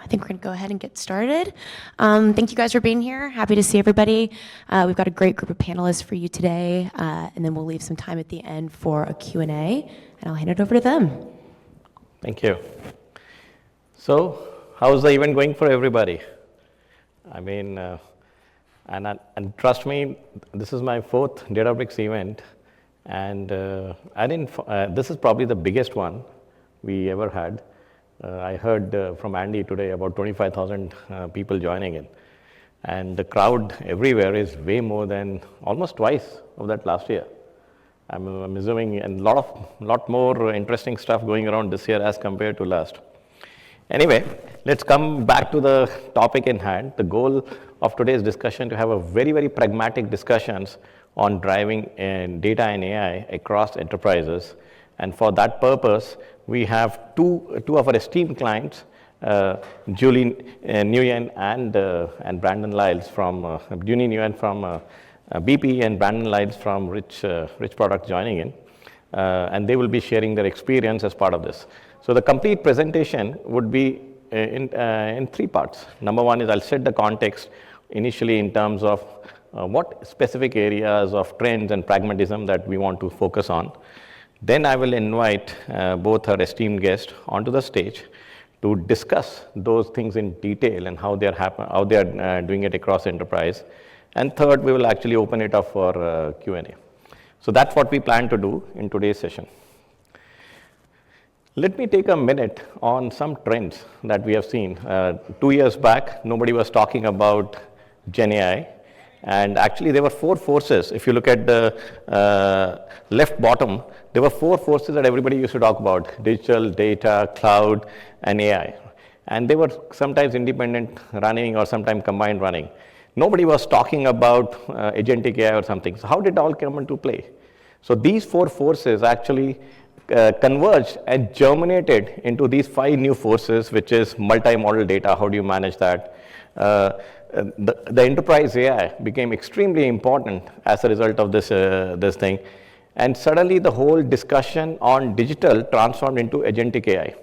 think we're going to go ahead and get started. Thank you guys for being here. Happy to see everybody. We've got a great group of panelists for you today, and then we'll leave some time at the end for a Q&A, and I'll hand it over to them. Thank you. So, how's the event going for everybody? I mean, and trust me, this is my fourth Databricks event, and this is probably the biggest one we ever had. I heard from Andy today about 25,000 people joining in, and the crowd everywhere is way more than almost twice of that last year. I'm assuming a lot more interesting stuff going around this year as compared to last. Anyway, let's come back to the topic in hand. The goal of today's discussion to have a very, very pragmatic discussions on driving data and AI across enterprises. And for that purpose, we have two of our esteemed clients, Julie Nguyen and Brandon Lyles from Julie Nguyen from BP and Brandon Lyles from Rich Product joining in, and they will be sharing their experience as part of this. So the complete presentation would be in three parts. Number one is I'll set the context initially in terms of what specific areas of trends and pragmatism that we want to focus on. Then I will invite both our esteemed guests onto the stage to discuss those things in detail and how they are doing it across enterprise. And third, we will actually open it up for Q&A. So that's what we plan to do in today's session. Let me take a minute on some trends that we have seen. 2 years back, nobody was talking about Gen AI. And actually, there were four forces. If you look at the left bottom, there were four forces that everybody used to talk about: digital, data, cloud, and AI. And they were sometimes independent running or sometimes combined running. Nobody was talking about Agentic AI or something. So how did it all come into play? So these four forces actually converged and germinated into these 5 new forces, which is multi-model data. How do you manage that? The enterprise AI became extremely important as a result of this thing, and suddenly the whole discussion on digital transformed into Agentic AI.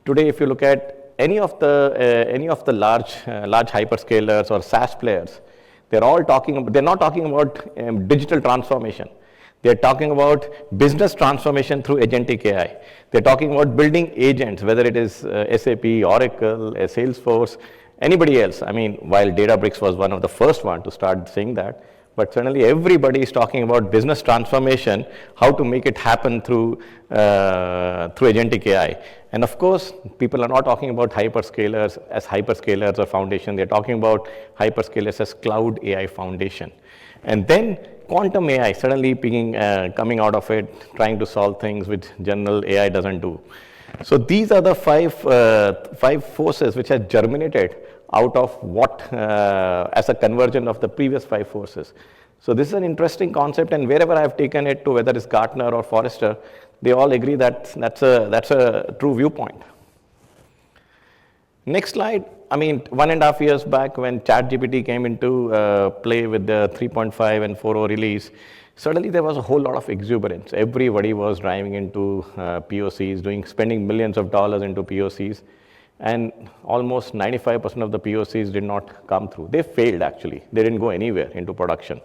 Today, if you look at any of the large hyperscalers or SaaS players, they're not talking about digital transformation. They're talking about business transformation through Agentic AI. They're talking about building agents, whether it is SAP, Oracle, Salesforce, anybody else. I mean, while Databricks was one of the first one to start saying that, but suddenly everybody is talking about business transformation, how to make it happen through Agentic AI. And of course, people are not talking about hyperscalers as hyperscalers or foundation. They're talking about hyperscalers as cloud AI foundation. And then quantum AI suddenly coming out of it, trying to solve things which general AI doesn't do. So these are the five forces which have germinated out of what as a conversion of the previous 5 forces. So this is an interesting concept, and wherever I've taken it to, whether it's Gartner or Forrester, they all agree that that's a true viewpoint. Next slide. I mean, 1.5 years back when ChatGPT came into play with the 3.5 and 4.0 release, suddenly there was a whole lot of exuberance. Everybody was driving into POCs, spending millions of dollars into POCs, and almost 95% of the POCs did not come through. They failed, actually. They didn't go anywhere into production.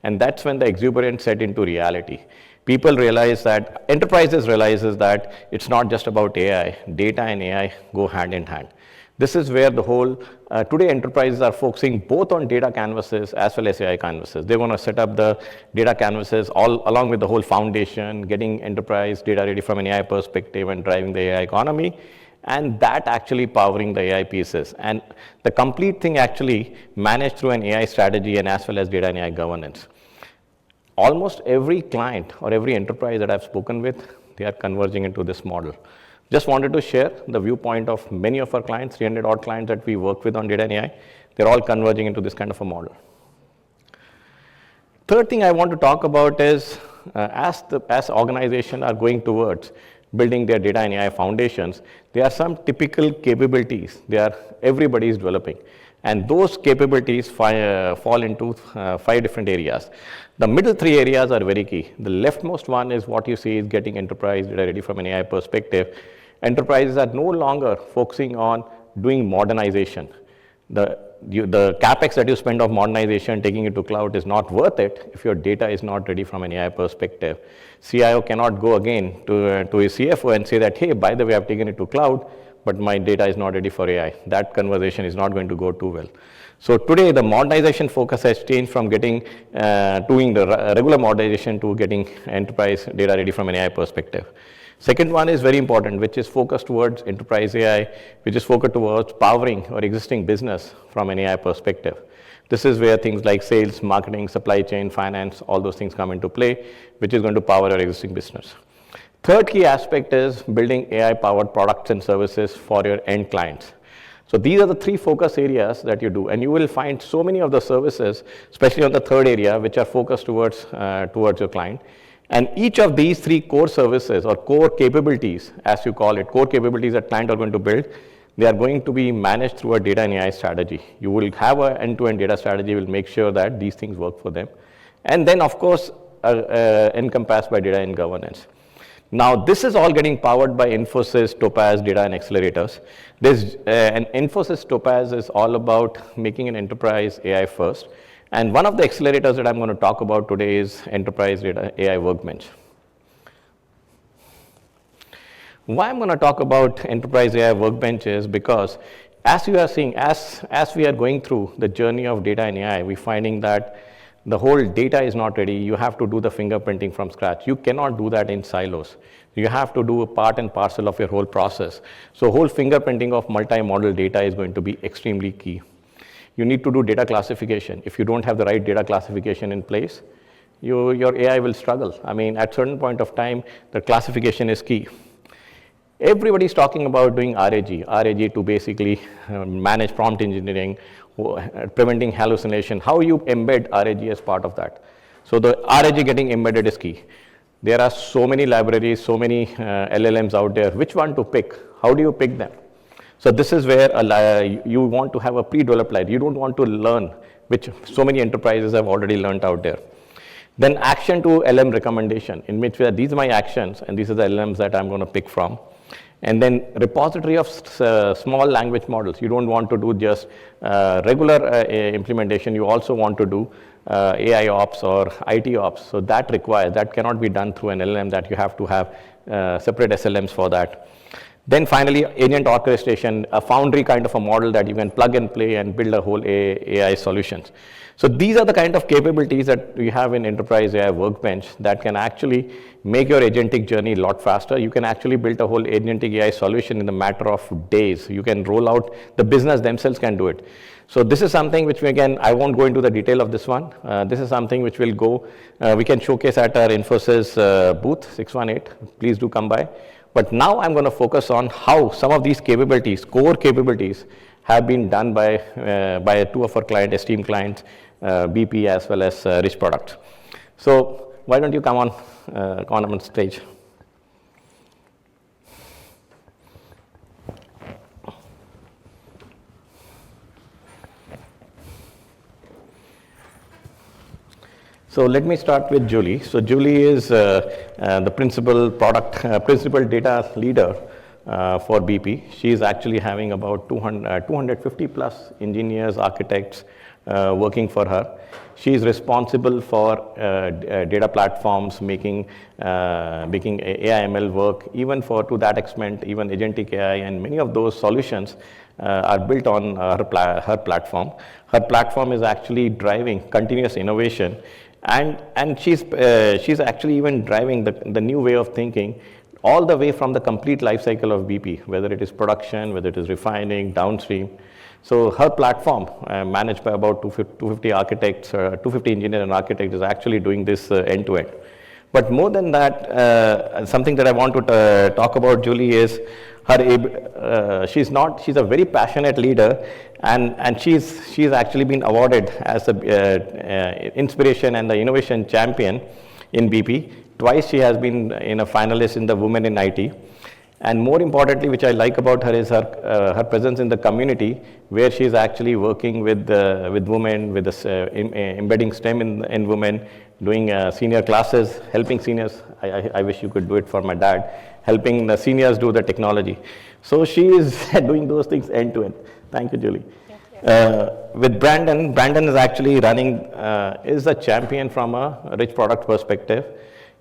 And that's when the exuberance set into reality. People realize that, enterprises realizes that it's not just about AI. Data and AI go hand in hand. This is where the whole, today enterprises are focusing both on data canvases as well as AI canvases. They want to set up the data canvases all along with the whole foundation, getting enterprise data ready from an AI perspective and driving the AI economy, and that actually powering the AI pieces. And the complete thing actually managed through an AI strategy and as well as data and AI governance. Almost every client or every enterprise that I've spoken with, they are converging into this model. Just wanted to share the viewpoint of many of our clients, 300 odd clients that we work with on data and AI. They're all converging into this kind of a model. Third thing I want to talk about is as organizations are going towards building their data and AI foundations, there are some typical capabilities everybody is developing. And those capabilities fall into 5 different areas. The middle 3 areas are very key. The leftmost one is what you see is getting enterprise data ready from an AI perspective. Enterprises are no longer focusing on doing modernization. The capex that you spend on modernization, taking it to cloud, is not worth it if your data is not ready from an AI perspective. CIO cannot go again to his CFO and say that, hey, by the way, I've taken it to cloud, but my data is not ready for AI. That conversation is not going to go too well. So today, the modernization focus has changed from doing the regular modernization to getting enterprise data ready from an AI perspective. Second one is very important, which is focused towards enterprise AI, which is focused towards powering our existing business from an AI perspective. This is where things like sales, marketing, supply chain, finance, all those things come into play, which is going to power our existing business. Third key aspect is building AI-powered products and services for your end clients. So these are the three focus areas that you do, and you will find so many of the services, especially on the third area, which are focused towards your client. And each of these three core services or core capabilities, as you call it, core capabilities that clients are going to build, they are going to be managed through a data and AI strategy. You will have an end-to-end data strategy, will make sure that these things work for them. And then, of course, encompassed by data and governance. Now, this is all getting powered by Infosys Topaz data and accelerators. And Infosys Topaz is all about making an enterprise AI first. And one of the accelerators that I'm going to talk about today is Enterprise Data AI Workbench. Why I'm going to talk about Enterprise AI Workbench is because, as you are seeing, as we are going through the journey of data and AI, we're finding that the whole data is not ready. You have to do the fingerprinting from scratch. You cannot do that in silos. You have to do a part and parcel of your whole process. So whole fingerprinting of multi-model data is going to be extremely key. You need to do data classification. If you don't have the right data classification in place, your AI will struggle. I mean, at a certain point of time, the classification is key. Everybody's talking about doing RAG to basically manage prompt engineering, preventing hallucination, how you embed RAG as part of that. So the RAG getting embedded is key. There are so many libraries, so many LLMs out there. Which one to pick? How do you pick them? So this is where you want to have a pre-developed library. You don't want to learn, which so many enterprises have already learned out there. Then action to LM recommendation, in which these are my actions, and these are the LMs that I'm going to pick from. And then repository of small language models. You don't want to do just regular implementation. You also want to do AI ops or IT ops. So that cannot be done through an LLM, that you have to have separate SLMs for that. Then finally, agent orchestration, a foundry kind of a model that you can plug and play and build a whole AI solutions. So these are the kind of capabilities that we have in Enterprise AI Workbench that can actually make your agentic journey a lot faster. You can actually build a whole agentic AI solution in a matter of days. You can roll out, the business themselves can do it. So this is something which I won't go into the detail of this one. This is something which will go, we can showcase at our Infosys booth 618. Please do come by. But now I'm going to focus on how some of these capabilities, core capabilities, have been done by two of our esteemed clients, BP as well as Rich Products. So why don't you come on stage? So let me start with Julie. So Julie is the principal data leader for BP. She is actually having about 250 plus engineers, architects working for her. She is responsible for data platforms, making AI ML work, even to that extent, even agentic AI, and many of those solutions are built on her platform. Her platform is actually driving continuous innovation. And she's actually even driving the new way of thinking all the way from the complete life cycle of BP, whether it is production, whether it is refining, downstream. So her platform, managed by about 250 architects, 250 engineers and architects, is actually doing this end to end. But more than that, something that I want to talk about Julie is she's a very passionate leader, and she's actually been awarded as the inspiration and the innovation champion in BP. Twice she has been a finalist in the Women in IT. And more importantly, which I like about her is her presence in the community, where she's actually working with women, with embedding STEM in women, doing senior classes, helping seniors. I wish you could do it for my dad, helping the seniors do the technology. So she is doing those things end to end. Thank you, Julie. With Brandon is actually running, is a champion from a rich product perspective.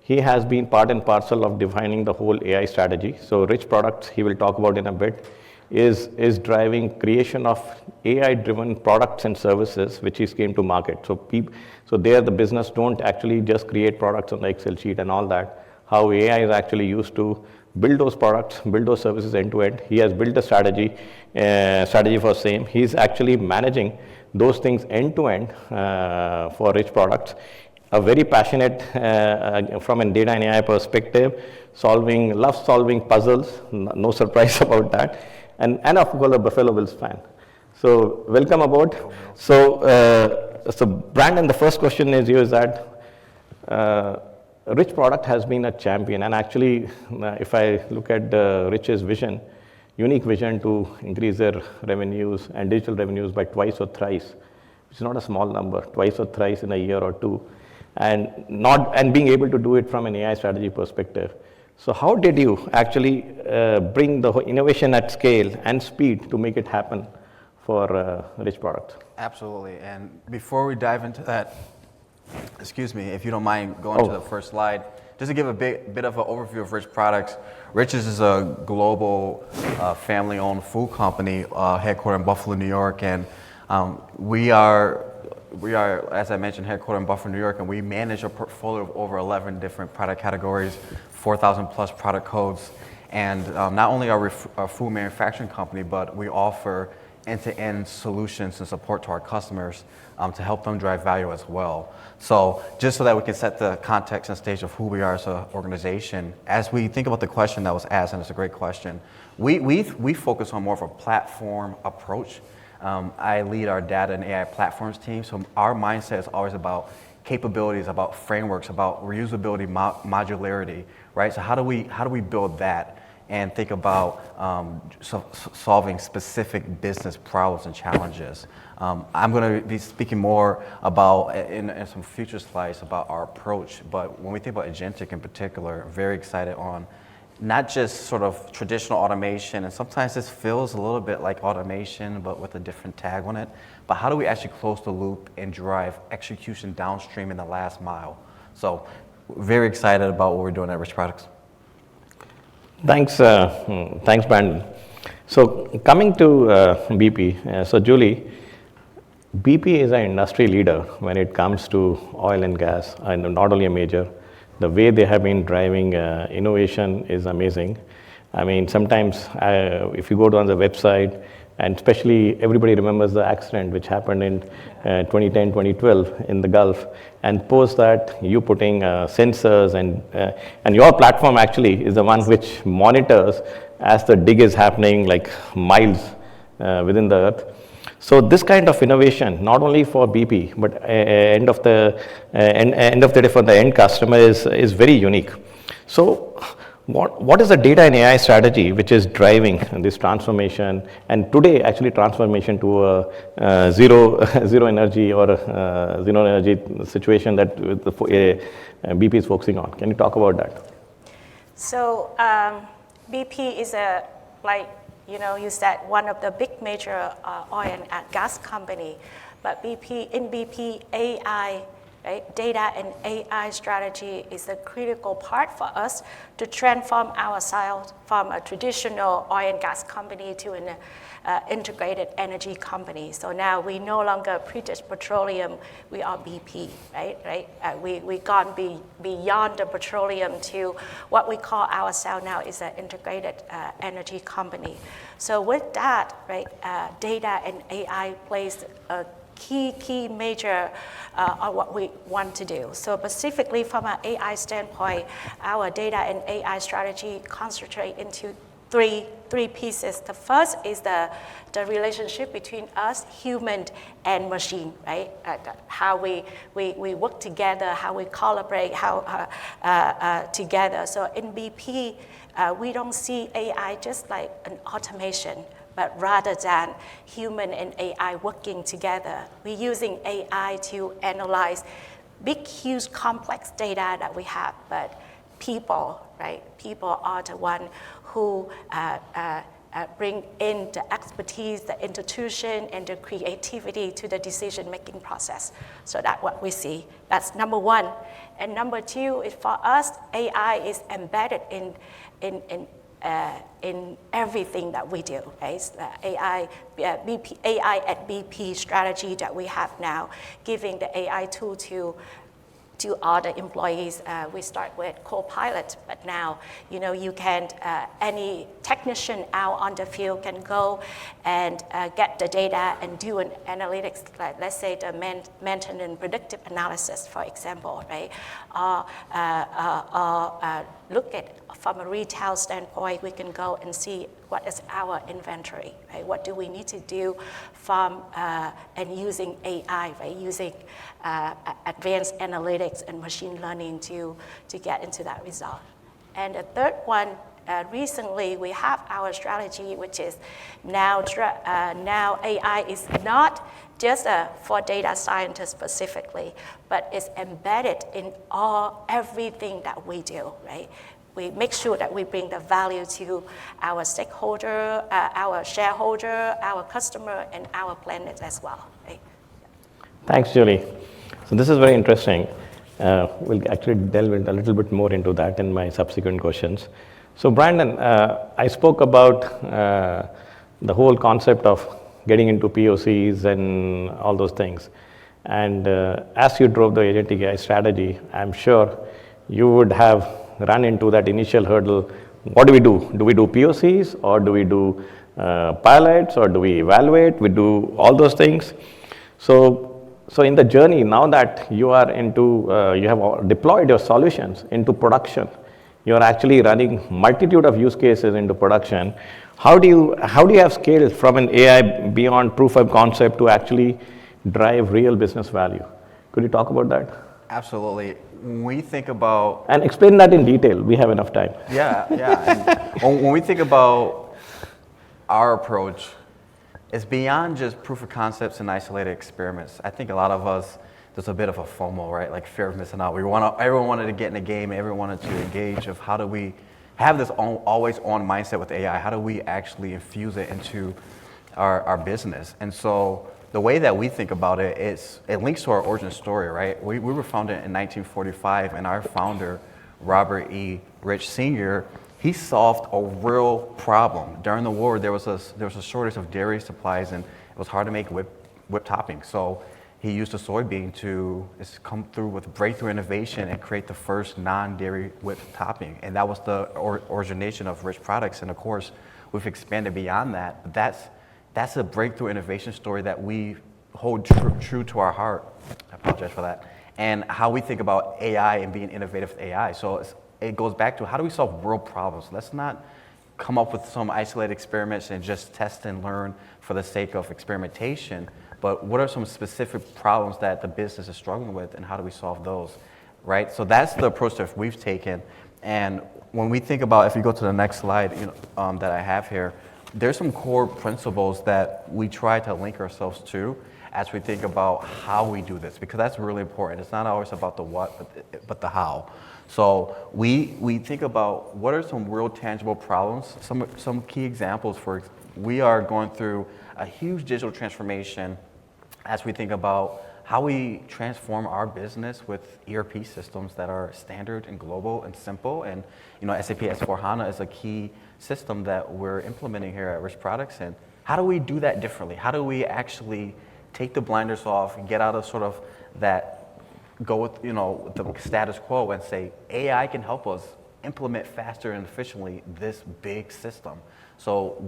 He has been part and parcel of defining the whole AI strategy. So rich products, he will talk about in a bit, is driving creation of AI-driven products and services which is came to market. So there the business don't actually just create products on the Excel sheet and all that. How AI is actually used to build those products, build those services end to end. He has built a strategy for same. He's actually managing those things end to end for rich products. A very passionate from a data and AI perspective, loves solving puzzles. No surprise about that. And of course, a Buffalo Bills fan. So welcome aboard. So Brandon, the first question is that Rich Product has been a champion, and actually, if I look at Rich's vision, unique vision to increase their revenues and digital revenues by twice or thrice, which is not a small number, twice or thrice in a year or two, and being able to do it from an AI strategy perspective. So how did you actually bring the innovation at scale and speed to make it happen for Rich Products? Absolutely, and before we dive into that, excuse me, if you don't mind going to the first slide, just to give a bit of an overview of Rich Products. Rich's is a global family-owned food company headquartered in Buffalo, New York, and we are, as I mentioned, headquartered in Buffalo, New York, and we manage a portfolio of over 11 different product categories, 4,000 plus product codes, and not only are we a food manufacturing company, but we offer end-to-end solutions and support to our customers to help them drive value as well. So just so that we can set the context and stage of who we are as an organization, as we think about the question that was asked, and it's a great question, we focus on more of a platform approach. I lead our data and AI platforms team, so our mindset is always about capabilities, about frameworks, about reusability, modularity, right? So how do we build that and think about solving specific business problems and challenges? I'm going to be speaking more about, in some future slides, about our approach, but when we think about agentic in particular, I'm very excited on not just sort of traditional automation, and sometimes this feels a little bit like automation, but with a different tag on it, but how do we actually close the loop and drive execution downstream in the last mile? So very excited about what we're doing at Rich Products. Thanks, Brandon. So coming to BP, so Julie, BP is an industry leader when it comes to oil and gas, and not only a major. The way they have been driving innovation is amazing. I mean, sometimes if you go to on the website, and especially everybody remembers the accident which happened in 2010, 2012 in the Gulf, and post that you putting sensors and your platform actually is the one which monitors as the dig is happening like miles within the earth. So this kind of innovation, not only for BP, but end of the day for the end customer is very unique. So what is the data and AI strategy which is driving this transformation, and today actually transformation to a zero energy or zero energy situation that the BP is focusing on? Can you talk about that? So BP is you said one of the big major oil and gas company, but BP AI, right? Data and AI strategy is a critical part for us to transform ourselves from a traditional oil and gas company to an integrated energy company. So now we no longer British Petroleum, we are BP, right? We gone beyond the petroleum to what we call ourselves now is an integrated energy company. So with that, right, data and AI plays a key major on what we want to do. So specifically from an AI standpoint, our data and AI strategy concentrate into three pieces. The first is the relationship between us, human and machine, right? How we work together, how we collaborate, together. So in BP, we don't see AI just like an automation, but rather than human and AI working together. We're using AI to analyze big, huge, complex data that we have, but people, right? People are the one who bring in the expertise, the intuition, and the creativity to the decision-making process. So that's what we see. That's number one. And number two is for us, AI is embedded in everything that we do. Right? It's the AI at BP strategy that we have now, giving the AI tool to all the employees. We start with Copilot, but now you can any technician out on the field can go and get the data and do an analytics, like let's say the maintenance predictive analysis, for example, right? Look at from a retail standpoint, we can go and see what is our inventory, right? What do we need to do from and using AI, right? Using advanced analytics and machine learning to get into that result. And the third one, recently we have our strategy, which is now AI is not just for data scientists specifically, but it's embedded in everything that we do, right? We make sure that we bring the value to our stakeholder, our shareholder, our customer, and our planet as well. Right? Thanks, Julie. So this is very interesting. We'll actually delve a little bit more into that in my subsequent questions. So Brandon, I spoke about the whole concept of getting into POCs and all those things. And as you drove the Agentic AI strategy, I'm sure you would have run into that initial hurdle. What do we do? Do we do POCs, or do we do pilots, or do we evaluate? We do all those things. So in the journey, now that you are into, you have deployed your solutions into production, you are actually running multitude of use cases into production. How do you have scaled from an AI beyond proof of concept to actually drive real business value? Could you talk about that? Absolutely. When we think about... And explain that in detail. We have enough time. Yeah. And when we think about our approach, it's beyond just proof of concepts and isolated experiments. I think a lot of us, there's a bit of a FOMO, right? Like fear of missing out. Everyone wanted to get in the game. Everyone wanted to engage of how do we have this always on mindset with AI? How do we actually infuse it into our business? And so the way that we think about it is, it links to our origin story, right? We were founded in 1945, and our founder, Robert E. Rich Sr., he solved a real problem. During the war, there was a shortage of dairy supplies, and it was hard to make whipped topping. So he used a soybean to come through with breakthrough innovation and create the first non-dairy whipped topping. And that was the origination of Rich Products. And of course, we've expanded beyond that. But that's a breakthrough innovation story that we hold true to our heart. I apologize for that. And how we think about AI and being innovative with AI. So it goes back to, how do we solve real problems? Let's not come up with some isolated experiments and just test and learn for the sake of experimentation, but what are some specific problems that the business is struggling with, and how do we solve those, right? So that's the approach that we've taken. And when we think about, if you go to the next slide, that I have here, there's some core principles that we try to link ourselves to as we think about how we do this, because that's really important. It's not always about the what, but the how. So we think about what are some real tangible problems. Some key examples we are going through a huge digital transformation as we think about how we transform our business with ERP systems that are standard and global and simple. And SAP S/4HANA is a key system that we're implementing here at Rich Products. And how do we do that differently? How do we actually take the blinders off and get out of sort of that, go with the status quo and say AI can help us implement faster and efficiently this big system. So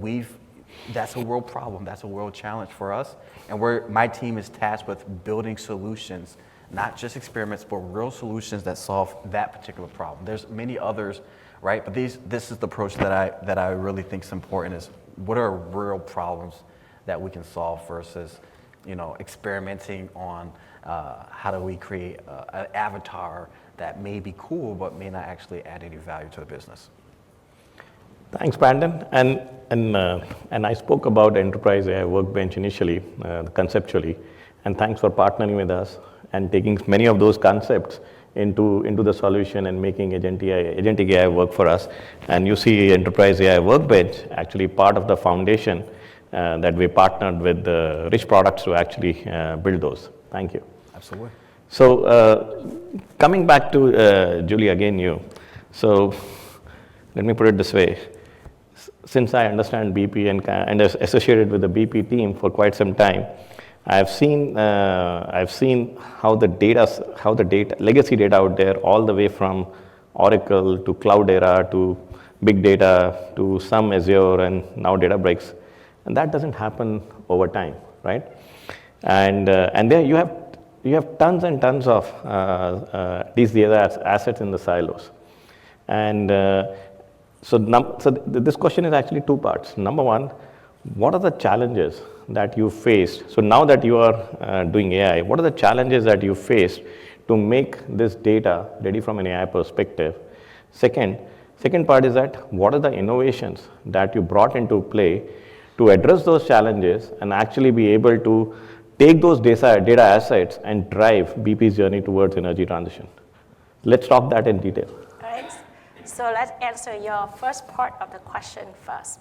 that's a world problem. That's a world challenge for us. And my team is tasked with building solutions, not just experiments, but real solutions that solve that particular problem. There's many others, right? But this is the approach that I really think is important, is what are real problems that we can solve versus, experimenting on how do we create an avatar that may be cool, but may not actually add any value to the business. Thanks, Brandon. And I spoke about enterprise AI workbench initially, conceptually, And thanks for partnering with us and taking many of those concepts into the solution and making Agentic AI work for us. And you see Enterprise AI Workbench actually part of the foundation that we partnered with Rich Products to actually build those. Thank you. Absolutely. So coming back to Julie, again you. So let me put it this way. Since I understand BP and associated with the BP team for quite some time, I've seen how the legacy data out there, all the way from Oracle to cloud era to big data to some Azure and now Databricks, and that doesn't happen over time, right? And there you have tons and tons of these data assets in the silos, and so this question is actually two parts. Number one, what are the challenges that you faced? So now that you are doing AI, what are the challenges that you faced to make this data ready from an AI perspective? Second part is that what are the innovations that you brought into play to address those challenges and actually be able to take those data assets and drive BP's journey towards energy transition? Let's talk that in detail. All right. So let's answer your first part of the question first.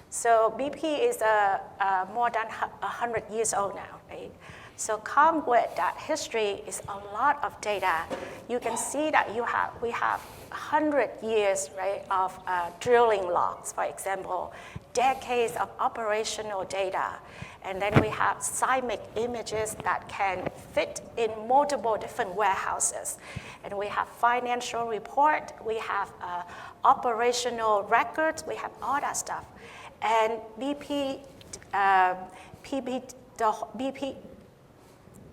So BP is more than 100 years old now, right? So come with that history is a lot of data. You can see that we have 100 years, right, of drilling logs, for example, decades of operational data. And then we have seismic images that can fit in multiple different warehouses. And we have financial report, we have operational records, we have all that stuff. And BP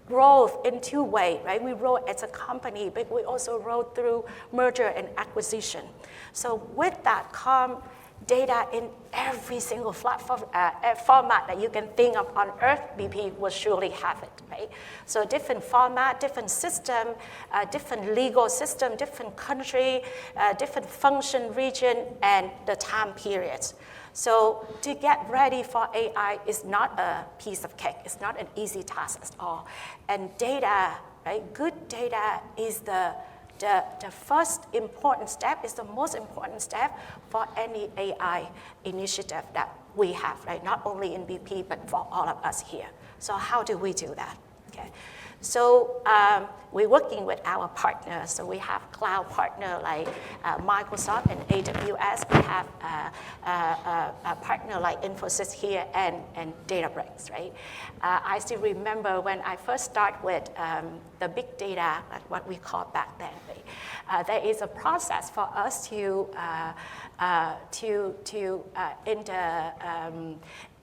growth in two ways, right? We grow as a company, but we also grow through merger and acquisition. So with that come data in every single format that you can think of on earth, BP will surely have it, right? So different format, different system, different legal system, different country, different function, region, and the time periods. So to get ready for AI is not a piece of cake. It's not an easy task at all. And data, right? Good data is the first important step, is the most important step for any AI initiative that we have, right? Not only in BP, but for all of us here. So how do we do that? Okay. So we're working with our partners. So we have cloud partner like Microsoft and AWS. We have a partner like Infosys here and Databricks, right? I still remember when I first started with the big data, like what we called back then, right? There is a process for us to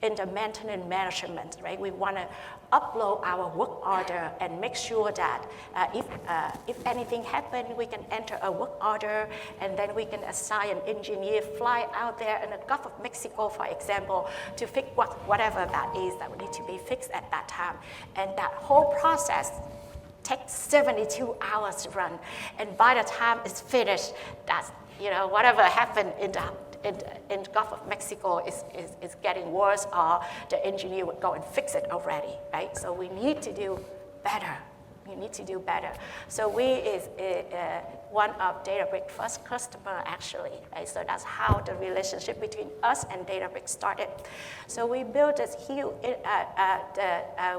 in the maintenance management, right? We want to upload our work order and make sure that if anything happens, we can enter a work order, and then we can assign an engineer fly out there in the Gulf of Mexico, for example, to fix whatever that is that would need to be fixed at that time. And that whole process takes 72 hours to run. And by the time it's finished, that's, whatever happened in the Gulf of Mexico is getting worse, or the engineer would go and fix it already, right? So we need to do better. We need to do better. So we is one of Databricks' first customer, actually, right? So that's how the relationship between us and Databricks started. So we built this huge,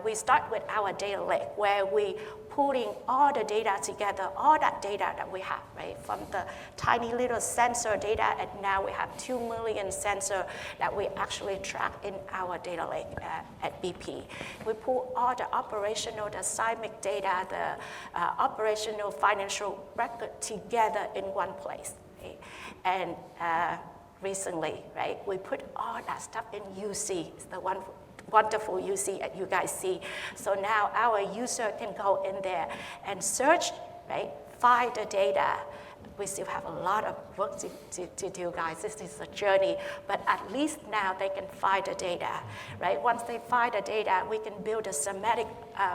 we start with our data lake, where we putting all the data together, all that data that we have, right? From the tiny little sensor data, and now we have 2 million sensors that we actually track in our data lake at BP. We pull all the operational, the seismic data, the operational financial record together in one place, right? And recently, right, we put all that stuff in UC. It's the one wonderful UC that you guys see. So now our user can go in there and search, right, find the data. We still have a lot of work to do, guys. This is a journey, but at least now they can find the data, right? Once they find the data, we can build a semantic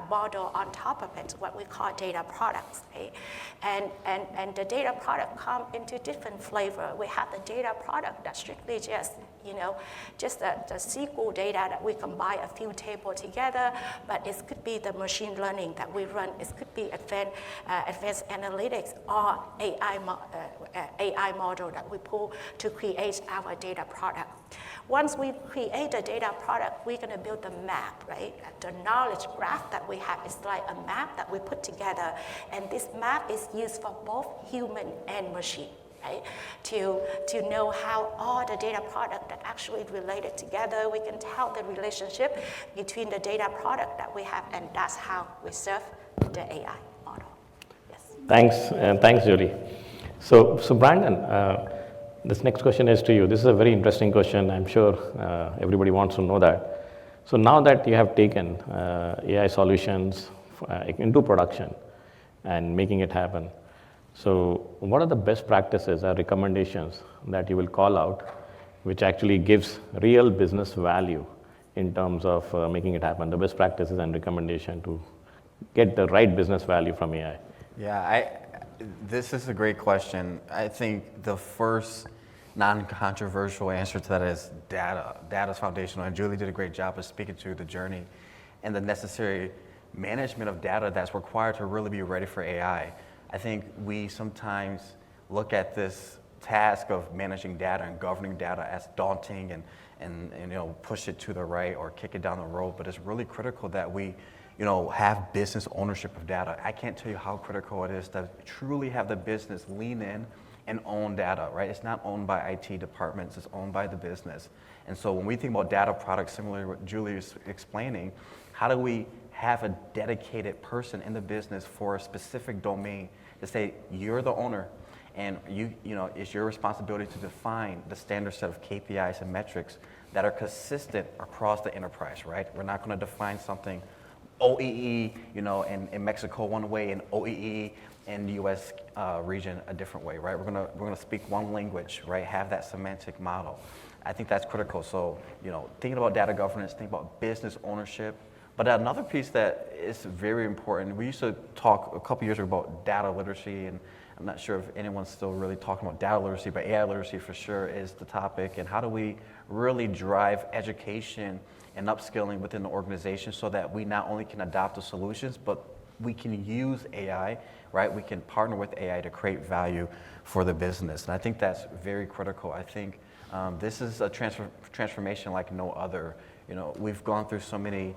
model on top of it, what we call data products, right? And the data product come into different flavor. We have the data product that strictly just just the SQL data that we combine a few tables together, but it could be the machine learning that we run. It could be advanced analytics or AI model that we pull to create our data product. Once we create the data product, we're going to build the map, right? The knowledge graph that we have is like a map that we put together, and this map is used for both human and machine, right? To know how all the data product that actually related together, we can tell the relationship between the data product that we have, and that's how we serve the AI model. Yes. Thanks, Julie. So Brandon, this next question is to you. This is a very interesting question. I'm sure everybody wants to know that. So now that you have taken AI solutions into production and making it happen, so what are the best practices or recommendations that you will call out, which actually gives real business value in terms of making it happen? The best practices and recommendation to get the right business value from AI. Yeah, this is a great question. I think the first non-controversial answer to that is data. Data is foundational, and Julie did a great job of speaking to the journey and the necessary management of data that's required to really be ready for AI. I think we sometimes look at this task of managing data and governing data as daunting and push it to the right or kick it down the road, but it's really critical that we have business ownership of data. I can't tell you how critical it is to truly have the business lean in and own data, right? It's not owned by IT departments, it's owned by the business. And so when we think about data products, similarly to what Julie is explaining, how do we have a dedicated person in the business for a specific domain to say, you're the owner, and it's your responsibility to define the standard set of KPIs and metrics that are consistent across the enterprise, right? We're not going to define something OEE, in Mexico one way, and OEE in the U.S. Region a different way, right? We're gonna speak one language, right? Have that semantic model. I think that's critical. So, thinking about data governance, thinking about business ownership. But another piece that is very important, we used to talk a couple years ago about data literacy, and I'm not sure if anyone's still really talking about data literacy, but AI literacy for sure is the topic. And how do we really drive education and upskilling within the organization so that we not only can adopt the solutions, but we can use AI, right? We can partner with AI to create value for the business. And I think that's very critical. I think this is a transformation like no other. We've gone through so many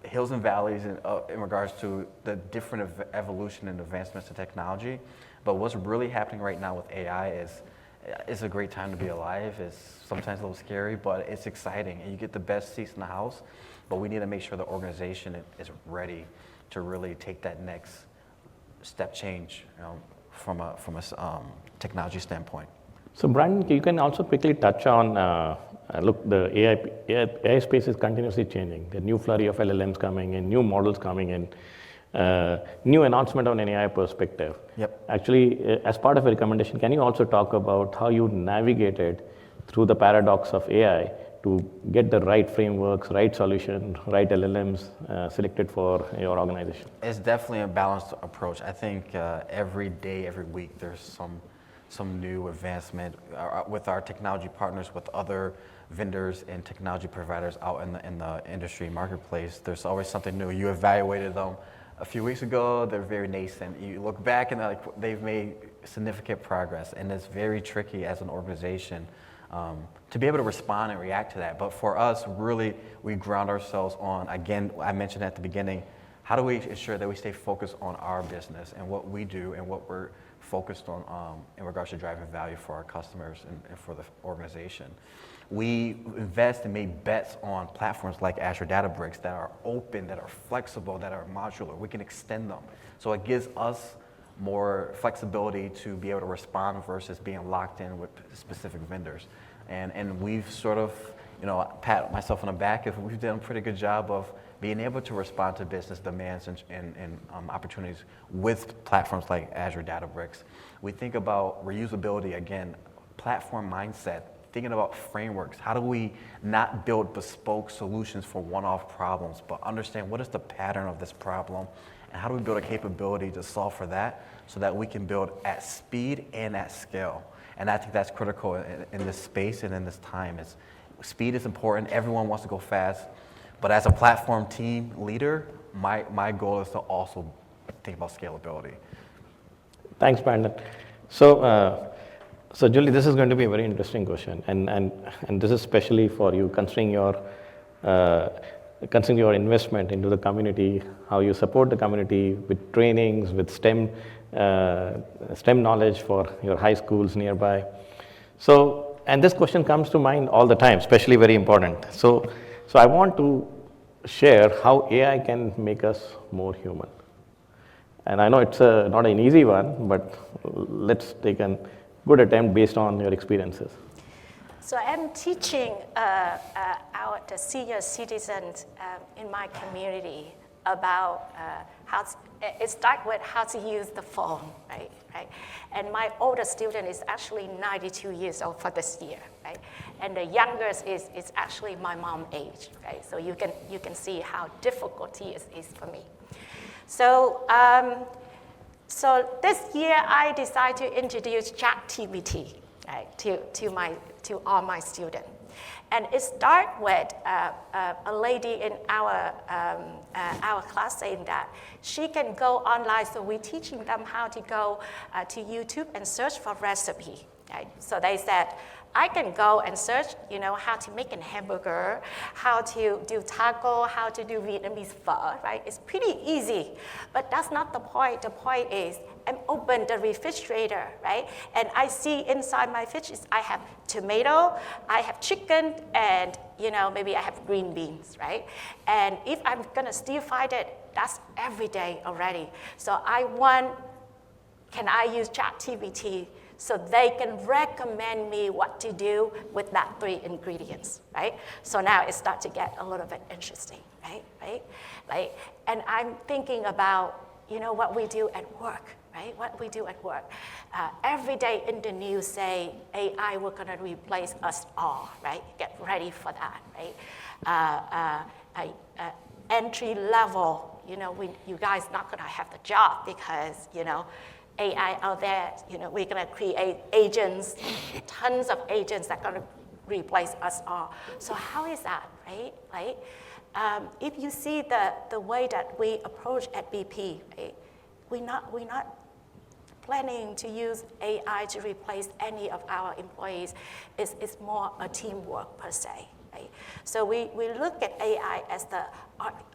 hills and valleys in regards to the different evolution and advancements in technology. But what's really happening right now with AI is it's a great time to be alive. It's sometimes a little scary, but it's exciting. And you get the best seats in the house, but we need to make sure the organization is ready to really take that next step change from a technology standpoint. So Brandon, you can also quickly touch on, the AI space is continuously changing. The new flurry of LLMs coming in, new models coming in, new announcement on an AI perspective. Yep. Actually, as part of a recommendation, can you also talk about how you navigated through the paradox of AI to get the right frameworks, right solution, right LLMs selected for your organization? It's definitely a balanced approach. I think every day, every week, there's some new advancement with our technology partners, with other vendors and technology providers out in the industry marketplace. There's always something new. You evaluated them a few weeks ago. They're very nascent. You look back and they've made significant progress, and it's very tricky as an organization to be able to respond and react to that. But for us, really, we ground ourselves on, again, I mentioned at the beginning, how do we ensure that we stay focused on our business and what we do and what we're focused on in regards to driving value for our customers and for the organization. We invest and make bets on platforms like Azure Databricks that are open, that are flexible, that are modular. We can extend them. So it gives us more flexibility to be able to respond versus being locked in with specific vendors. And we've sort of, pat myself on the back if we've done a pretty good job of being able to respond to business demands and opportunities with platforms like Azure Databricks. We think about reusability, again, platform mindset, thinking about frameworks. How do we not build bespoke solutions for one-off problems, but understand what is the pattern of this problem, and how do we build a capability to solve for that so that we can build at speed and at scale. And I think that's critical in this space and in this time. Speed is important. Everyone wants to go fast. But as a platform team leader, my goal is to also think about scalability. Thanks, Brandon. So Julie, this is going to be a very interesting question, and this is especially for you, considering your investment into the community, how you support the community with trainings, with STEM knowledge for your high schools nearby. So, and this question comes to mind all the time, especially very important. So I want to share how AI can make us more human. And I know it's not an easy one, but let's take a good attempt based on your experiences. So I'm teaching the senior citizens in my community about it starts with how to use the phone, right? And my oldest student is actually 92 years old for this year, right? And the youngest is actually my mom's age, right? So you can see how difficult it is for me. So this year I decided to introduce ChatGPT, right, to all my students. And it starts with a lady in our class saying that she can go online, so we're teaching them how to go to YouTube and search for recipe. Right? So they said, I can go and search, how to make a hamburger, how to do taco, how to do Vietnamese pho, right? It's pretty easy, but that's not the point. The point is, I'm open the refrigerator, right? And I see inside my fridge I have tomato, I have chicken, and maybe I have green beans, right? And if I'm gonna stir fry it, that's every day already. So can I use ChatGPT so they can recommend me what to do with that 3 ingredients, right? So now it starts to get a little bit interesting, right? And I'm thinking about, what we do at work, right? What we do at work. Every day in the news say, AI will gonna replace us all, right? Get ready for that, right? Entry level, you guys not gonna have the job because, AI out there, we're gonna create agents, tons of agents that are gonna replace us all. So how is that, right? If you see the way that we approach at BP, right? We're not planning to use AI to replace any of our employees. It's more a teamwork per se, right? So we look at AI as the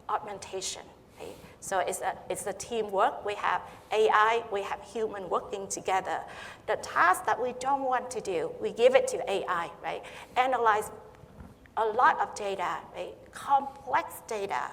augmentation, right? So it's a teamwork. We have AI, we have human working together. The task that we don't want to do, we give it to AI, right? Analyze a lot of data, right? Complex data.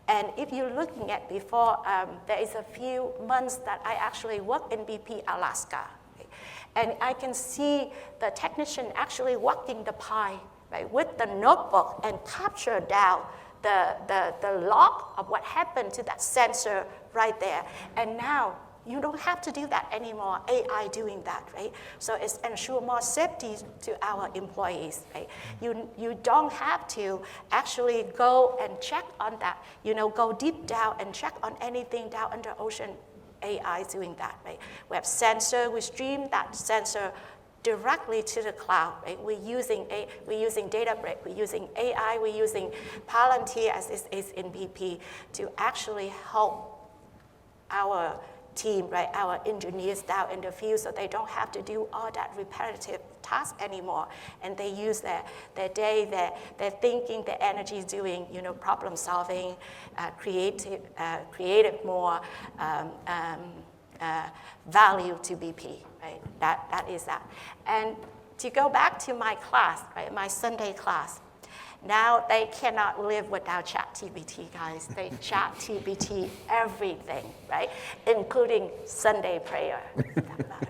And if you're looking at before, there is a few months that I actually worked in BP Alaska. Right? And I can see the technician actually walking the pie, right, with the notebook and capture down the log of what happened to that sensor right there. And now you don't have to do that anymore, AI doing that, right? So it's ensure more safety to our employees, right? You don't have to actually go and check on that, go deep down and check on anything down under ocean. AI is doing that, right? We have sensor, we stream that sensor directly to the cloud, right? We're using Databricks, we're using AI, we're using Palantir as is in BP to actually help our team, right? Our engineers down in the field so they don't have to do all that repetitive task anymore. And they use their day, their thinking, their energy doing, problem solving, creative more value to BP. Right? That is that. And to go back to my class, right, my Sunday class, now they cannot live without ChatGPT, guys. They ChatGPT everything, right, including Sunday prayer. That matter.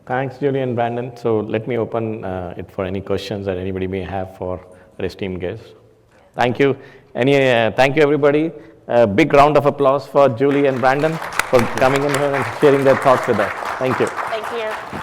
Thanks, Julie and Brandon. So let me open it for any questions that anybody may have for our esteemed guests. Thank you. Thank you, everybody. A big round of applause for Julie and Brandon for coming in here and sharing their thoughts with us. Thank you. Thank you.